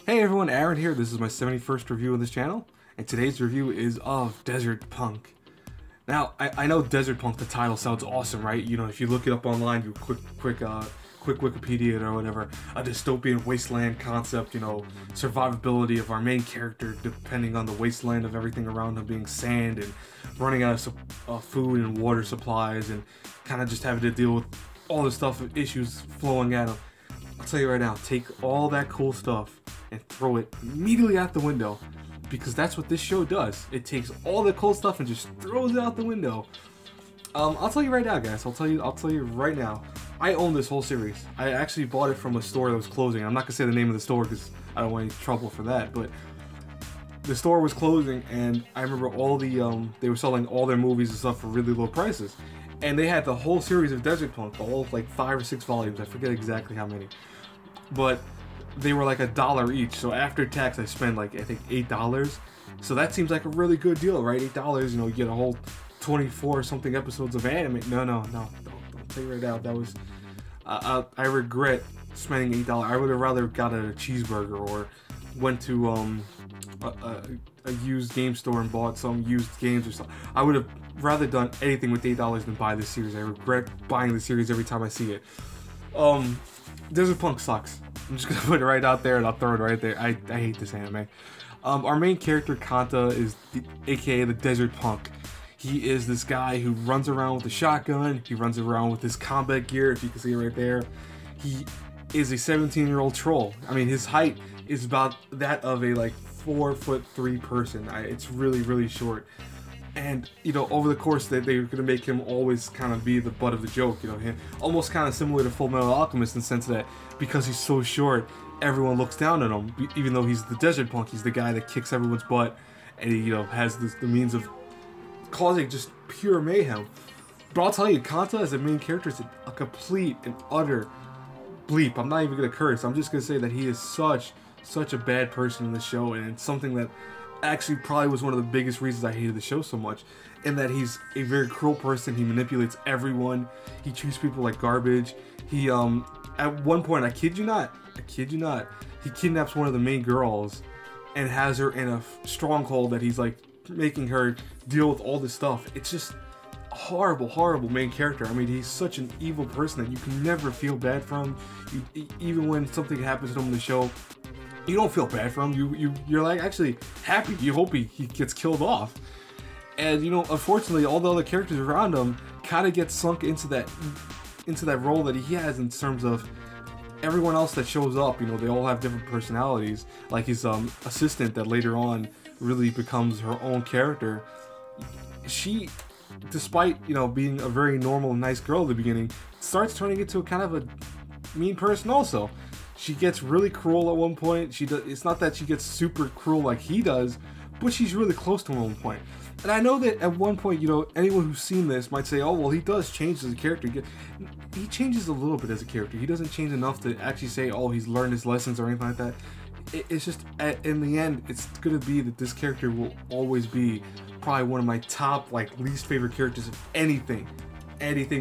Hey everyone, Aaron here. This is my 71st review of this channel, and today's review is of Desert Punk. Now, I know Desert Punk, the title sounds awesome, right? You know, if you look it up online, you quick Wikipedia it or whatever, a dystopian wasteland concept, you know, survivability of our main character depending on the wasteland of everything around him being sand and running out of food and water supplies and kind of just having to deal with all the stuff, issues flowing at him. I'll tell you right now, take all that cool stuff and throw it immediately out the window, because that's what this show does. It takes all the cool stuff and just throws it out the window. I'll tell you right now, guys. I'll tell you right now. I own this whole series. I actually bought it from a store that was closing. I'm not gonna say the name of the store because I don't want any trouble for that. But the store was closing, and I remember all the they were selling all their movies and stuff for really low prices, and they had the whole series of Desert Punk, all like 5 or 6 volumes. I forget exactly how many, but they were like $1 each. So after tax, I spent like, I think, $8. So that seems like a really good deal, right? $8, you know, you get a whole 24 something episodes of anime. No, don't tell you right now. That was, I regret spending $8. I would have rather got a cheeseburger or went to a used game store and bought some used games or something. I would have rather done anything with $8 than buy this series. I regret buying the series every time I see it. Desert Punk sucks. I'm just gonna put it right out there and I'll throw it right there. I hate this anime. Our main character, Kanta, is aka the Desert Punk. He is this guy who runs around with a shotgun. He runs around with his combat gear, if you can see it right there. He is a 17-year-old troll. I mean, his height is about that of a like 4'3" person. It's really short. And, you know, over the course that they're going to make him always kind of be the butt of the joke, you know, him almost kind of similar to Full Metal Alchemist in the sense that because he's so short, everyone looks down on him, even though he's the Desert Punk. He's the guy that kicks everyone's butt, and he, you know, has the means of causing just pure mayhem. But I'll tell you, Kanta as a main character is a complete and utter bleep. I'm not even going to curse. I'm just going to say that he is such a bad person in the show, and it's something that actually probably was one of the biggest reasons I hated the show so much, in that he's a very cruel person. He manipulates everyone. He treats people like garbage. He at one point, I kid you not, he kidnaps one of the main girls and has her in a stronghold that he's like making her deal with all this stuff. It's just a horrible main character. I mean, he's such an evil person that you can never feel bad for him. Even when something happens to him in the show, you don't feel bad for him. You're like actually happy. You hope he gets killed off. And you know, unfortunately, all the other characters around him kind of get sunk into that role that he has in terms of everyone else that shows up. You know, they all have different personalities. Like his assistant that later on really becomes her own character. She, despite, you know, being a very normal, nice girl at the beginning, starts turning into kind of a mean person also. She gets really cruel at one point. It's not that she gets super cruel like he does, but she's really close to him at one point. And I know that at one point, you know, anyone who's seen this might say, oh, well, he does change as a character. He changes a little bit as a character. He doesn't change enough to actually say, oh, he's learned his lessons or anything like that. It's just, in the end, it's going to be that this character will always be probably one of my top, like, least favorite characters of anything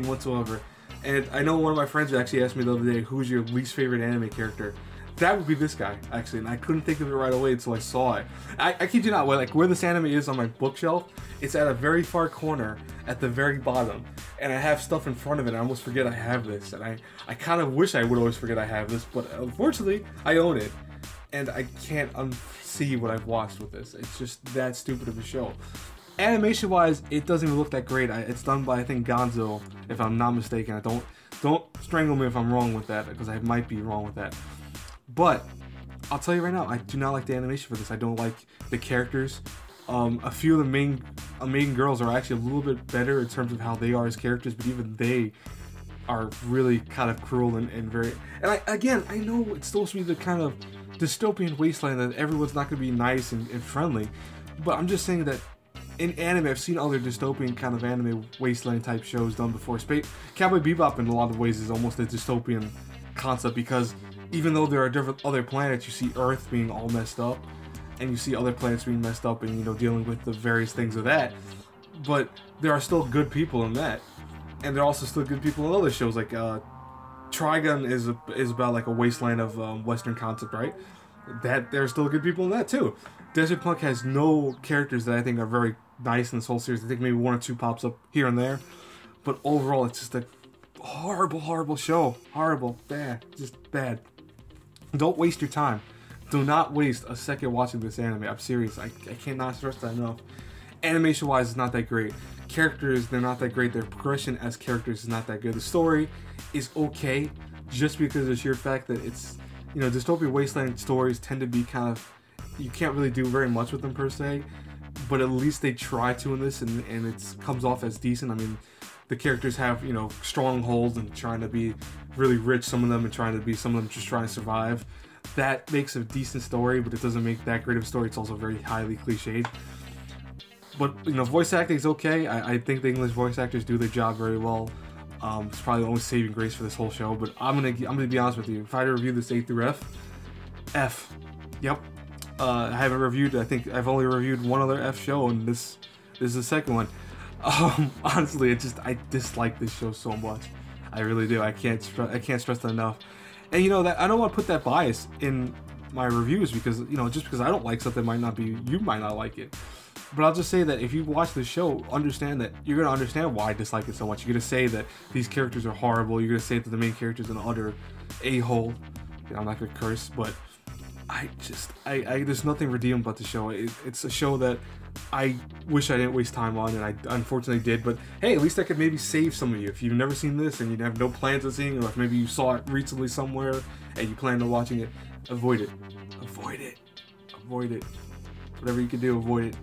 whatsoever. And I know one of my friends actually asked me the other day, who's your least favorite anime character? That would be this guy, actually, and I couldn't think of it right away until I saw it. I kid you not, like where this anime is on my bookshelf, it's at a very far corner at the very bottom, and I have stuff in front of it, and I almost forget I have this, and I kind of wish I would always forget I have this, but unfortunately, I own it, and I can't unsee what I've watched with this. It's just that stupid of a show. Animation-wise, it doesn't even look that great. It's done by, I think, Gonzo, if I'm not mistaken. Don't strangle me if I'm wrong with that, because I might be wrong with that. But I'll tell you right now, I do not like the animation for this. I don't like the characters. A few of the main girls are actually a little bit better in terms of how they are as characters, but even they are really kind of cruel and very. And I know it's supposed to be the kind of dystopian wasteland that everyone's not going to be nice and friendly, but I'm just saying that in anime, I've seen other dystopian kind of anime wasteland type shows done before. Cowboy Bebop in a lot of ways is almost a dystopian concept, because even though there are different other planets, you see Earth being all messed up, and you see other planets being messed up and, you know, dealing with the various things of that. But there are still good people in that. And there are also still good people in other shows, like Trigun is about like a wasteland of Western concept, right? that there are still good people in that too. Desert Punk has no characters that I think are very nice in this whole series. I think maybe one or two pops up here and there, but overall it's just a horrible show. Horrible, bad, just bad. Don't waste your time. Do not waste a second watching this anime. I'm serious. I cannot stress that enough. Animation wise, it's not that great. Characters, they're not that great. Their progression as characters is not that good. The story is okay, just because of the sheer fact that it's, you know, dystopian wasteland stories tend to be kind of, you can't really do very much with them per se, but at least they try to in this, and it comes off as decent. I mean, the characters have, you know, strongholds and trying to be really rich, some of them, and trying to be, some of them just trying to survive. That makes a decent story, but it doesn't make that great of a story. It's also very highly cliched. But, you know, voice acting is okay. I think the English voice actors do their job very well. It's probably the only saving grace for this whole show. But I'm gonna be honest with you. If I had to review this A through F. Yep. I haven't reviewed. I think I've only reviewed one other F show, and this is the second one. Honestly, I dislike this show so much. I really do. I can't stress that enough. And you know that I don't want to put that bias in my reviews, because, you know, just because I don't like something might not be, you might not like it. But I'll just say that if you watch the show, understand that you're gonna understand why I dislike it so much. You're gonna say that these characters are horrible. You're gonna say that the main character is an utter a-hole. You know, I'm not gonna curse, but there's nothing redeemable about the show. It's a show that I wish I didn't waste time on, and I unfortunately did. But hey, at least I could maybe save some of you. If you've never seen this and you have no plans of seeing it, or if maybe you saw it recently somewhere and you plan on watching it, avoid it. Avoid it. Avoid it. Whatever you can do, avoid it.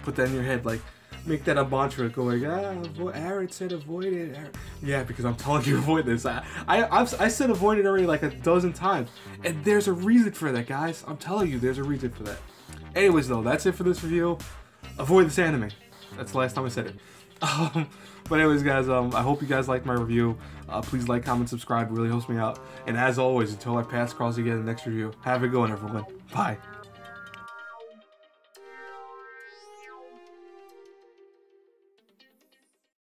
Put that in your head, like, make that a mantra. Go like, Aaron said avoid it. Aaron. Yeah, because I'm telling you, avoid this. I said avoid it already like a dozen times, and there's a reason for that, guys. I'm telling you, there's a reason for that. Anyways, though, that's it for this review. Avoid this anime. That's the last time I said it. But anyways, guys, I hope you guys liked my review. Please like, comment, subscribe. It really helps me out. And as always, until I pass across again in the next review, have a good one, everyone. Bye.